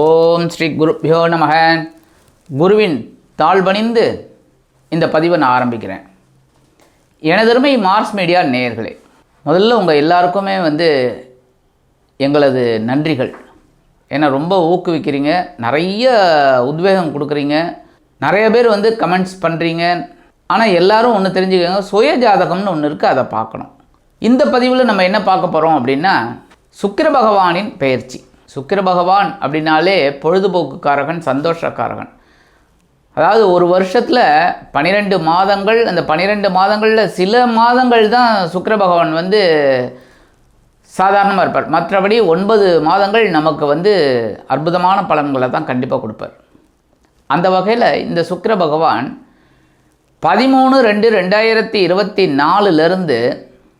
ஓம் ஸ்ரீ குருப்யோ நமக. குருவின் தாழ்பணிந்து இந்த பதிவை நான் ஆரம்பிக்கிறேன். எனதருமை மார்ஸ் மீடியா நேயர்களே, முதல்ல உங்கள் எல்லாருக்குமே எங்களது நன்றிகள். ஏன்னா ரொம்ப ஊக்குவிக்கிறீங்க, நிறைய உத்வேகம் கொடுக்குறீங்க, நிறைய பேர் கமெண்ட்ஸ் பண்ணுறீங்க. ஆனால் எல்லோரும் ஒன்று தெரிஞ்சுக்கோங்க, சுய ஜாதகம்னு ஒன்று இருக்குது, அதை பார்க்கணும். இந்த பதிவில் நம்ம என்ன பார்க்க போகிறோம் அப்படின்னா, சுக்கிர பகவானின் பெயர்ச்சி. சுக்கிர பகவான் அப்படின்னாலே பொழுதுபோக்குக்காரகன், சந்தோஷக்காரகன். அதாவது ஒரு வருஷத்தில் 12 மாதங்கள், அந்த 12 மாதங்களில் சில மாதங்கள் தான் சுக்கிர பகவான் சாதாரணமாக இருப்பார். மற்றபடி 9 மாதங்கள் நமக்கு அற்புதமான பலன்களை தான் கண்டிப்பாக கொடுப்பார். அந்த வகையில் இந்த சுக்கிர பகவான் 13/2/2024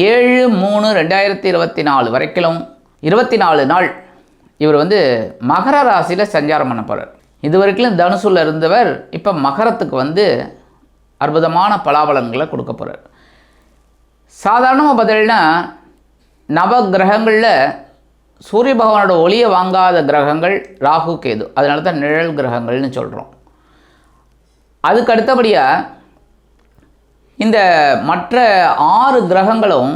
7/3/2024 வரைக்கும் 24 நாள் இவர் மகர ராசியில் சஞ்சாரம் பண்ண போகிறார். இது வரைக்கும் தனுசுல இருந்தவர் இப்போ மகரத்துக்கு அற்புதமான பலாபலன்களை கொடுக்க போகிறார். சாதாரணமாக பார்த்தீங்கன்னா நவ கிரகங்களில் சூரிய பகவானோட ஒளியை வாங்காத கிரகங்கள் ராகு கேது, அதனால தான் நிழல் கிரகங்கள்னு சொல்கிறோம். அதுக்கு அடுத்தபடியாக இந்த மற்ற 6 கிரகங்களும்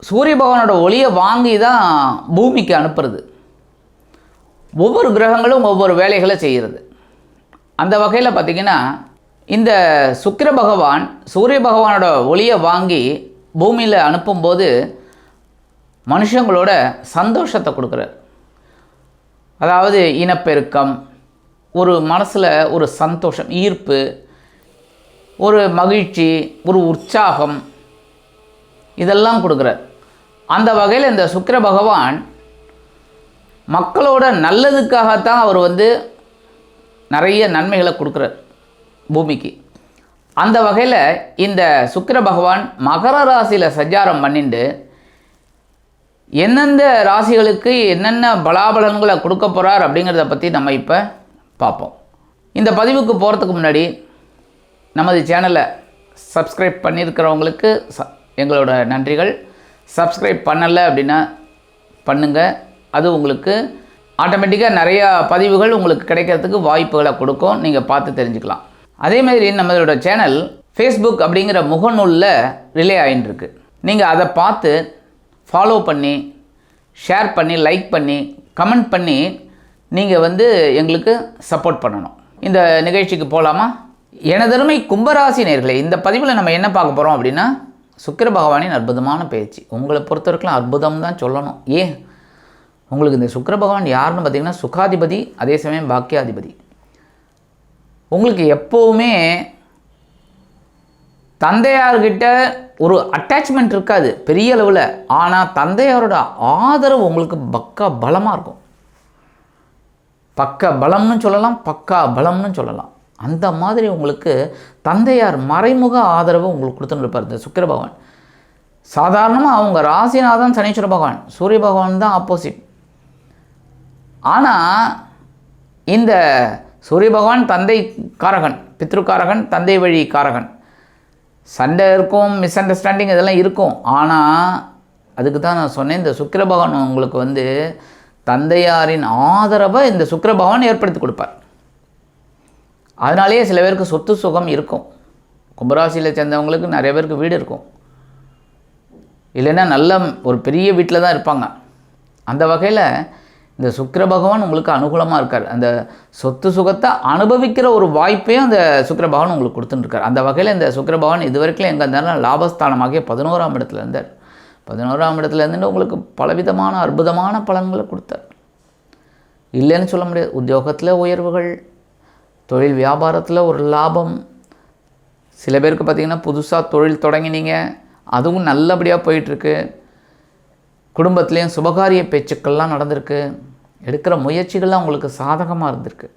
சூரிய பகவானோட ஒளியை வாங்கி தான் பூமிக்கு அனுப்புறது. ஒவ்வொரு கிரகங்களும் ஒவ்வொரு வேலைகளை செய்கிறது. அந்த வகையில் பார்த்திங்கன்னா இந்த சுக்கிர பகவான் சூரிய பகவானோட ஒளியை வாங்கி பூமியில் அனுப்பும்போது மனுஷங்களோட சந்தோஷத்தை கொடுக்குறார். அதாவது இனப்பெருக்கம், ஒரு மனசில் ஒரு சந்தோஷம், ஈர்ப்பு, ஒரு மகிழ்ச்சி, ஒரு உற்சாகம், இதெல்லாம் கொடுக்குறார். அந்த வகையில் இந்த சுக்கிர பகவான் மக்களோட நல்லதுக்காகத்தான் அவர் நிறைய நன்மைகளை கொடுக்குறார் பூமிக்கு. அந்த வகையில் இந்த சுக்கிர பகவான் மகர ராசியில் சஞ்சாரம் பண்ணிட்டு எந்தெந்த ராசிகளுக்கு என்னென்ன பலாபலன்களை கொடுக்க போகிறார் அப்படிங்கிறத பற்றி நம்ம இப்போ பார்ப்போம். இந்த பதிவுக்கு போகிறதுக்கு முன்னாடி நமது சேனலை சப்ஸ்கிரைப் பண்ணியிருக்கிறவங்களுக்கு எங்களோட நன்றிகள். சப்ஸ்கிரைப் பண்ணலை அப்படின்னா பண்ணுங்கள். அது உங்களுக்கு ஆட்டோமேட்டிக்காக நிறையா பதிவுகள் உங்களுக்கு கிடைக்கிறதுக்கு வாய்ப்புகளை கொடுக்கும், நீங்கள் பார்த்து தெரிஞ்சுக்கலாம். அதேமாதிரி நம்மளோட சேனல் ஃபேஸ்புக் அப்படிங்கிற முகநூலில் ரிலே ஆகிட்டுருக்கு. நீங்கள் அதை பார்த்து ஃபாலோ பண்ணி, ஷேர் பண்ணி, லைக் பண்ணி, கமெண்ட் பண்ணி நீங்கள் எங்களுக்கு சப்போர்ட் பண்ணணும். இந்த நிகழ்ச்சிக்கு போகலாமா? எனதருமை கும்பராசி நேயர்களே, இந்த பதிவில் நம்ம என்ன பார்க்க போகிறோம் அப்படின்னா, சுக்கிர பகவானின் அற்புதமான பயிற்சி. உங்களை பொறுத்தவரைக்கும் அற்புதம் தான் சொல்லணும். ஏன் உங்களுக்கு இந்த சுக்கிர பகவான் யாருன்னு பார்த்தீங்கன்னா சுகாதிபதி, அதே சமயம் பாக்கியாதிபதி. உங்களுக்கு எப்போவுமே தந்தையார்கிட்ட ஒரு அட்டாச்மெண்ட் இருக்காது பெரிய அளவில். ஆனால் தந்தையாரோட ஆதரவு உங்களுக்கு பக்கா பலமாக இருக்கும். பக்க பலம்னு சொல்லலாம், பக்கா பலம்னு சொல்லலாம். அந்த மாதிரி உங்களுக்கு தந்தையார் மறைமுக ஆதரவு உங்களுக்கு கொடுத்துன்னு இருப்பார் இந்த சுக்கிர பகவான். சாதாரணமாக அவங்க ராசிநாதன் சனீஸ்வர பகவான், சூரிய பகவான் தான் ஆப்போசிட். ஆனால் இந்த சூரிய பகவான் தந்தை காரகன், பித்ருக்காரகன், தந்தை வழி காரகன். சண்டை இருக்கும், மிஸ் அண்டர்ஸ்டாண்டிங் இதெல்லாம் இருக்கும். ஆனால் அதுக்கு தான் நான் சொன்னேன், இந்த சுக்கிர பகவான் உங்களுக்கு தந்தையாரின் ஆதரவை இந்த சுக்கிர பகவான் ஏற்படுத்தி கொடுப்பார். அதனாலேயே சில பேருக்கு சொத்து சுகம் இருக்கும். கும்பராசியில் சேர்ந்தவங்களுக்கு நிறைய பேருக்கு வீடு இருக்கும், இல்லைன்னா நல்ல ஒரு பெரிய வீட்டில் தான் இருப்பாங்க. அந்த வகையில் இந்த சுக்கிர பகவான் உங்களுக்கு அனுகூலமாக இருக்கார். அந்த சொத்து சுகத்தை அனுபவிக்கிற ஒரு வாய்ப்பையும் அந்த சுக்கிர பகவான் உங்களுக்கு கொடுத்துட்டுருக்கார். அந்த வகையில் இந்த சுக்கிர பகவான் இது வரைக்கும் எங்கே இருந்தாலும் லாபஸ்தானமாகிய 11ஆம் இடத்துல இருந்தார். 11ஆம் இடத்துல இருந்துட்டு உங்களுக்கு பலவிதமான அற்புதமான பலன்களை கொடுத்தார். இல்லைன்னு சொல்ல முடியாது. உத்தியோகத்தில் உயர்வுகள், தொழில் வியாபாரத்தில் ஒரு லாபம். சில பேருக்கு பார்த்திங்கன்னா புதுசாக தொழில் தொடங்கினீங்க, அதுவும் நல்லபடியாக போயிட்டுருக்கு. குடும்பத்துலேயும் சுபகாரிய பேச்சுக்கள்லாம் நடந்திருக்கு. எடுக்கிற முயற்சிகள்லாம் உங்களுக்கு சாதகமாக இருந்திருக்கு.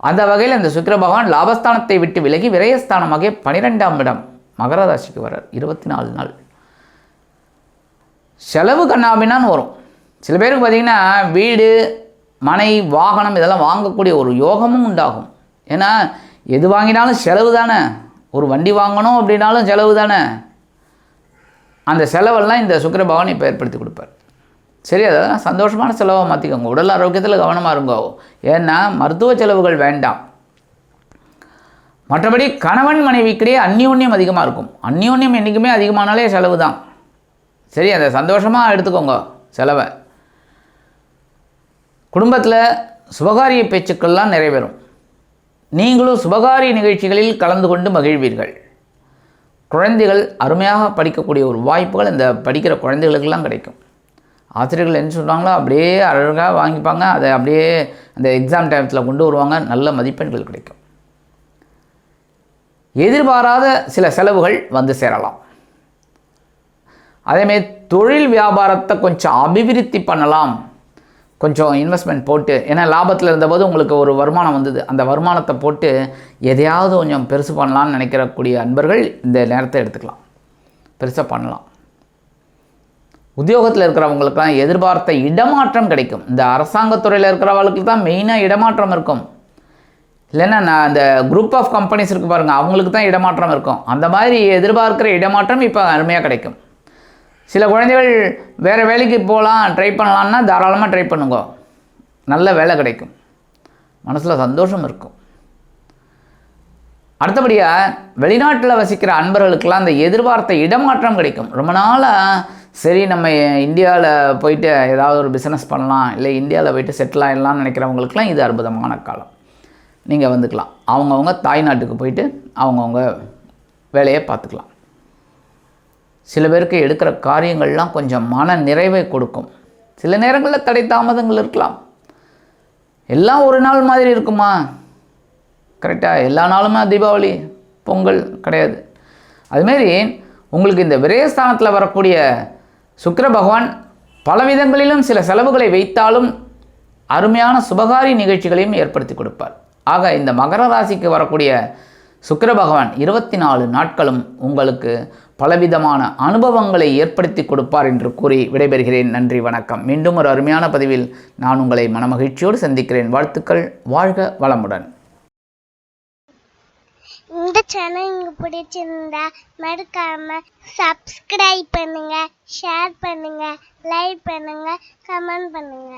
அந்த வகையில் இந்த சுக்கிர பகவான் லாபஸ்தானத்தை விட்டு விலகி விரயஸ்தானமாகிய 12ஆம் இடம் மகர ராசிக்கு வரார். 24 நாள் செலவு கண்ணாபின்னான்னு வரும். சில பேருக்கு பார்த்திங்கன்னா வீடு, மனை, வாகனம் இதெல்லாம் வாங்கக்கூடிய ஒரு யோகமும் உண்டாகும். ஏன்னா எது வாங்கினாலும் செலவு தானே. ஒரு வண்டி வாங்கணும் அப்படின்னாலும் செலவு தானே. அந்த செலவெல்லாம் இந்த சுக்கிர பகவான் இப்போ ஏற்படுத்தி கொடுப்பார். சரி, அதெல்லாம் சந்தோஷமான செலவாக மாற்றிக்கோங்க. உடல் ஆரோக்கியத்தில் கவனமாக இருங்கோ. ஏன்னா மருத்துவ செலவுகள் வேண்டாம். மற்றபடி கணவன் மனைவிக்கிடையே அந்யோன்யம் அதிகமாக இருக்கும். அந்யோன்யம் என்றைக்குமே அதிகமானாலே செலவு தான். சரி, அதை சந்தோஷமாக எடுத்துக்கோங்க செலவை. குடும்பத்தில் சுபகாரிய பேச்சுக்கள்லாம் நிறைவேறும். நீங்களும் சுபகாரிய நிகழ்ச்சிகளில் கலந்து கொண்டு மகிழ்வீர்கள். குழந்தைகள் அருமையாக படிக்கக்கூடிய ஒரு வாய்ப்புகள் இந்த படிக்கிற குழந்தைகளுக்கெல்லாம் கிடைக்கும். ஆசிரியர்கள் என்ன சொல்கிறாங்களோ அப்படியே அழகாக வாங்கிப்பாங்க. அதை அப்படியே அந்த எக்ஸாம் டைமத்தில் கொண்டு வருவாங்க. நல்ல மதிப்பெண்கள் கிடைக்கும். எதிர்பாராத சில செலவுகள் வந்து சேரலாம். அதேமாதிரி தொழில் வியாபாரத்தை கொஞ்சம் அபிவிருத்தி பண்ணலாம். கொஞ்சம் இன்வெஸ்ட்மெண்ட் போட்டு, ஏன்னா லாபத்தில் இருந்தபோது உங்களுக்கு ஒரு வருமானம் வந்தது, அந்த வருமானத்தை போட்டு எதையாவது கொஞ்சம் பெருசு பண்ணலான்னு நினைக்கிறக்கூடிய அன்பர்கள் இந்த நேரத்தை எடுத்துக்கலாம். பெருசாக பண்ணலாம். உத்தியோகத்தில் இருக்கிறவங்களுக்கெல்லாம் எதிர்பார்த்த இடமாற்றம் கிடைக்கும். இந்த அரசாங்கத்துறையில் இருக்கிறவங்களுக்கு தான் மெயினாக இடமாற்றம் இருக்கும். இல்லைன்னா நான் அந்த குரூப் ஆஃப் கம்பெனிஸ் இருக்குது பாருங்கள், அவங்களுக்கு தான் இடமாற்றம் இருக்கும். அந்த மாதிரி எதிர்பார்க்குற இடமாற்றம் இப்போ அருமையாக கிடைக்கும். சில குழந்தைகள் வேறு வேலைக்கு போகலாம், ட்ரை பண்ணலான்னா தாராளமாக ட்ரை பண்ணுங்க. நல்ல வேலை கிடைக்கும். மனசில் சந்தோஷம் இருக்கும். அடுத்தபடியாக வெளிநாட்டில் வசிக்கிற அன்பர்களுக்கெல்லாம் அந்த எதிர்பார்த்த இடமாற்றம் கிடைக்கும். ரொம்ப நாளாக சரி நம்ம இந்தியாவில் போயிட்டு ஏதாவது ஒரு பிஸ்னஸ் பண்ணலாம், இல்லை இந்தியாவில் போயிட்டு செட்டில் ஆகிடலாம்னு நினைக்கிறவங்களுக்கெல்லாம் இது அற்புதமான காலம். நீங்கள் வந்துக்கலாம். அவங்கவுங்க தாய்நாட்டுக்கு போயிட்டு அவங்கவுங்க வேலையை பார்த்துக்கலாம். சில பேருக்கு எடுக்கிற காரியங்கள்லாம் கொஞ்சம் மன நிறைவை கொடுக்கும். சில நேரங்களில் தடை தாமதங்கள் இருக்கலாம். எல்லாம் ஒரு நாள் மாதிரி இருக்குமா? கரெக்டாக எல்லா நாளுமே தீபாவளி பொங்கல் கிடையாது. அதுமாரி உங்களுக்கு இந்த விரயஸ்தானத்தில் வரக்கூடிய சுக்கிர பகவான் பலவிதங்களிலும் சில செலவுகளை வைத்தாலும் அருமையான சுபகாரி நிகழ்ச்சிகளையும் ஏற்படுத்தி கொடுப்பார். ஆக இந்த மகர ராசிக்கு வரக்கூடிய சுக்கிர பகவான் 24 நாட்களும் உங்களுக்கு பலவிதமான அனுபவங்களை ஏற்படுத்தி கொடுப்பார் என்று கூறி விடைபெறுகிறேன். நன்றி, வணக்கம். மீண்டும் ஒரு அருமையான பதிவில் நான் உங்களை மனமகிழ்ச்சியோடு சந்திக்கிறேன். வாழ்த்துக்கள். வாழ்க வளமுடன். இந்த சேனல் உங்களுக்கு பிடிச்சிருந்தா மறக்காம சப்ஸ்கிரைப் பண்ணுங்க, ஷேர் பண்ணுங்க, லைக் பண்ணுங்க, கமெண்ட் பண்ணுங்க.